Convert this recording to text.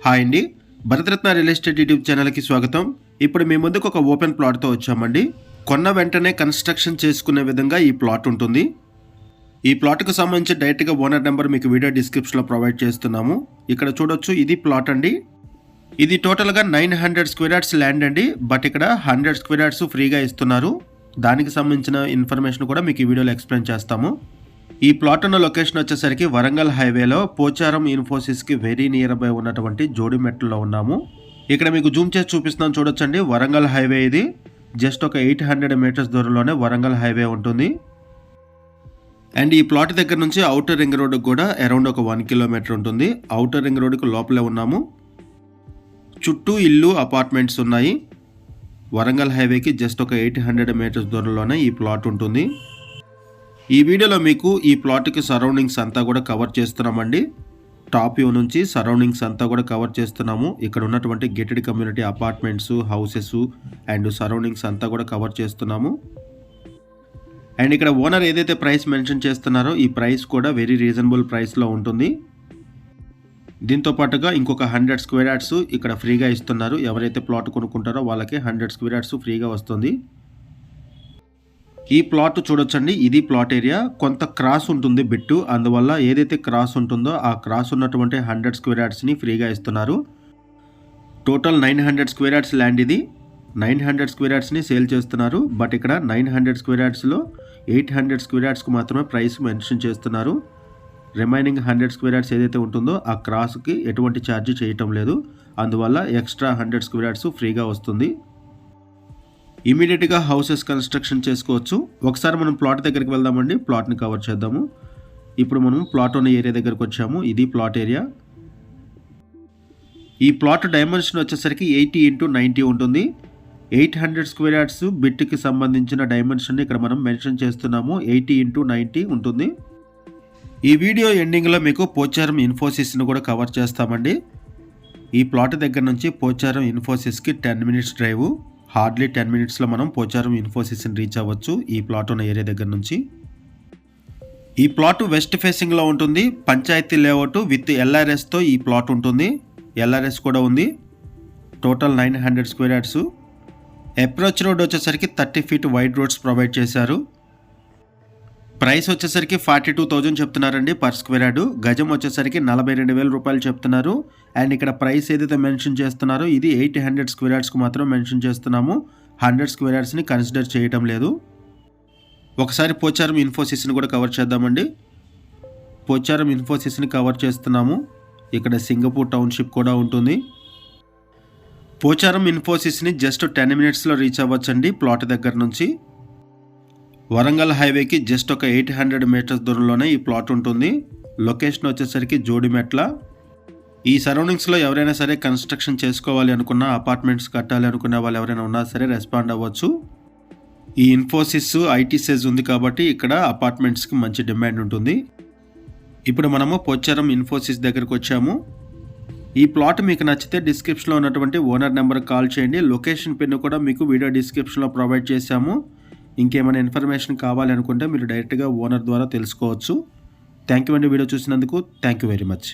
Hi అండి, Bharat Ratna real estate YouTube ఛానల్కి స్వాగతం. ఇప్పుడు మీ ముందుకు ఒక ఓపెన్ ప్లాట్తో వచ్చామండి. కొన్న వెంటనే కన్స్ట్రక్షన్ చేసుకునే విధంగా ఈ ప్లాట్ ఉంటుంది. ఈ ప్లాట్కు సంబంధించి డైరెక్ట్గా ఓనర్ నెంబర్ మీకు వీడియో డిస్క్రిప్షన్లో ప్రొవైడ్ చేస్తున్నాము. ఇక్కడ చూడొచ్చు, ఇది ప్లాట్ అండి. ఇది టోటల్గా 900 స్క్వేర్ యార్డ్స్ ల్యాండ్ అండి. బట్ ఇక్కడ 100 స్క్వేర్ యార్డ్స్ ఫ్రీగా ఇస్తున్నారు. దానికి సంబంధించిన ఇన్ఫర్మేషన్ కూడా మీకు ఈ వీడియోలో ఎక్స్ప్లెయిన్ చేస్తాము. ఈ ప్లాట్ ఉన్న లొకేషన్ వచ్చేసరికి వరంగల్ హైవేలో పోచారం ఇన్ఫోసిస్కి వెరీ నియర్ బై ఉన్నటువంటి జోడిమెట్లో ఉన్నాము. ఇక్కడ మీకు జూమ్ చేసి చూపిస్తున్నాను, చూడొచ్చండి. వరంగల్ హైవే ఇది. జస్ట్ ఒక 800 మీటర్స్ దూరంలోనే వరంగల్ హైవే ఉంటుంది. అండ్ ఈ ప్లాట్ దగ్గర నుంచి అవుటర్ రింగ్ రోడ్కి కూడా అరౌండ్ ఒక 1 కిలోమీటర్ ఉంటుంది. అవుటర్ రింగ్ రోడ్కి లోపలే ఉన్నాము. చుట్టూ ఇల్లు, అపార్ట్మెంట్స్ ఉన్నాయి. వరంగల్ హైవేకి జస్ట్ ఒక 800 మీటర్స్ దూరంలోనే ఈ ప్లాట్ ఉంటుంది. ఈ వీడియోలో మీకు ఈ ప్లాట్కి సరౌండింగ్స్ అంతా కూడా కవర్ చేస్తున్నామండి. టాప్ వ్యూ నుంచి సరౌండింగ్స్ అంతా కూడా కవర్ చేస్తున్నాము. ఇక్కడ ఉన్నటువంటి gated community apartments, houses and surroundings అంతా కూడా కవర్ చేస్తున్నాము. అండ్ ఇక్కడ ఓనర్ ఏదైతే ప్రైస్ మెన్షన్ చేస్తున్నారో ఈ ప్రైస్ కూడా వెరీ రీజనబుల్ ప్రైస్లో ఉంటుంది. దీంతో పాటుగా ఇంకొక 100 స్క్వేర్ యార్డ్స్ ఇక్కడ ఫ్రీగా ఇస్తున్నారు. ఎవరైతే ప్లాట్ కొనుక్కుంటారో వాళ్ళకి 100 స్క్వేర్ యార్డ్స్ ఫ్రీగా వస్తుంది. ఈ ప్లాట్ చూడొచ్చండి, ఇది ప్లాట్ ఏరియా. కొంత క్రాస్ ఉంటుంది బిట్టు, అందువల్ల ఏదైతే క్రాస్ ఉంటుందో ఆ క్రాస్ ఉన్నటువంటి 100 స్క్వేర్ యార్డ్స్ని ఫ్రీగా ఇస్తున్నారు. టోటల్ 900 స్క్వేర్ యార్డ్స్ ల్యాండ్ ఇది. 900 స్క్వేర్ యార్డ్స్ని సేల్ చేస్తున్నారు. బట్ ఇక్కడ 900 స్క్వేర్ యార్డ్స్లో 800 స్క్వేర్ యార్డ్స్కి మాత్రమే ప్రైస్ మెన్షన్ చేస్తున్నారు. రిమైనింగ్ 100 స్క్వేర్ యార్డ్స్ ఏదైతే ఉంటుందో ఆ క్రాస్కి ఎటువంటి ఛార్జ్ చేయటం లేదు. అందువల్ల ఎక్స్ట్రా 100 స్క్వేర్ యార్డ్స్ ఫ్రీగా వస్తుంది. ఇమీడియట్గా హౌసెస్ కన్స్ట్రక్షన్ చేసుకోవచ్చు. ఒకసారి మనం ప్లాట్ దగ్గరికి వెళ్దామండి, ప్లాట్ని కవర్ చేద్దాము. ఇప్పుడు మనం ప్లాట్ ఉన్న ఏరియా దగ్గరకు వచ్చాము. ఇది ప్లాట్ ఏరియా. ఈ ప్లాట్ డైమెన్షన్ వచ్చేసరికి 80x90 ఉంటుంది. 800 స్క్వేర్ యార్డ్స్ బిట్కి సంబంధించిన డైమెన్షన్ ఇక్కడ మనం మెన్షన్ చేస్తున్నాము. 80x90 ఉంటుంది. ఈ వీడియో ఎండింగ్లో మీకు పోచారం ఇన్ఫోసిస్ను కూడా కవర్ చేస్తామండి. ఈ ప్లాట్ దగ్గర నుంచి పోచారం ఇన్ఫోసిస్కి 10 మినిట్స్ డ్రైవ్. హార్డ్లీ 10 మినిట్స్లో మనం పోచారం ఇన్ఫోసిస్ని రీచ్ అవ్వచ్చు ఈ ప్లాట్ ఉన్న ఏరియా దగ్గర నుంచి. ఈ ప్లాట్ వెస్ట్ ఫేసింగ్లో ఉంటుంది. పంచాయతీ లేఅవుట్ విత్ ఎల్ఆర్ఎస్తో ఈ ప్లాట్ ఉంటుంది. ఎల్ఆర్ఎస్ కూడా ఉంది. Total 900 square yards. Approach road వచ్చేసరికి 30 ఫీట్ వైడ్ రోడ్స్ ప్రొవైడ్ చేశారు. ప్రైస్ వచ్చేసరికి 42,000 చెప్తున్నారండి పర్ స్క్వేర్ యార్డు. గజం వచ్చేసరికి 42,000 రూపాయలు చెప్తున్నారు. అండ్ ఇక్కడ ప్రైస్ ఏదైతే మెన్షన్ చేస్తున్నారో ఇది 800 స్క్వేర్ యార్డ్స్కి మాత్రం మెన్షన్ చేస్తున్నాము. 100 స్క్వేర్ యార్డ్స్ని కన్సిడర్ చేయటం లేదు. ఒకసారి పోచారం ఇన్ఫోసిస్ని కూడా కవర్ చేద్దామండి. పోచారం ఇన్ఫోసిస్ని కవర్ చేస్తున్నాము. ఇక్కడ సింగపూర్ టౌన్షిప్ కూడా ఉంటుంది. పోచారం ఇన్ఫోసిస్ని జస్ట్ 10 మినిట్స్లో రీచ్ అవ్వచ్చండి ప్లాట్ దగ్గర నుంచి. వరంగల్ హైవేకి జస్ట్ ఒక 800 మీటర్స్ దూరంలోనే ఈ ప్లాట్ ఉంటుంది. లొకేషన్ వచ్చేసరికి జోడిమెట్ల. ఈ సరౌండింగ్స్లో ఎవరైనా సరే కన్స్ట్రక్షన్ చేసుకోవాలి అనుకున్నా, అపార్ట్మెంట్స్ కట్టాలి అనుకునే వాళ్ళు ఎవరైనా ఉన్నా సరే రెస్పాండ్ అవ్వచ్చు. ఈ ఇన్ఫోసిస్ ఐటీ సెజ్ ఉంది కాబట్టి ఇక్కడ అపార్ట్మెంట్స్కి మంచి డిమాండ్ ఉంటుంది. ఇప్పుడు మనము పోచారం ఇన్ఫోసిస్ దగ్గరకు వచ్చాము. ఈ ప్లాట్ మీకు నచ్చితే డిస్క్రిప్షన్లో ఉన్నటువంటి ఓనర్ నెంబర్కి కాల్ చేయండి. లొకేషన్ పిన్ కూడా మీకు వీడియో డిస్క్రిప్షన్లో ప్రొవైడ్ చేశాము. ఇంకేమైనా ఇన్ఫర్మేషన్ కావాలి అనుకుంటే మీరు డైరెక్ట్గా ఓనర్ ద్వారా తెలుసుకోవచ్చు. థ్యాంక్ యూ అండి వీడియో చూసినందుకు. Thank you very much.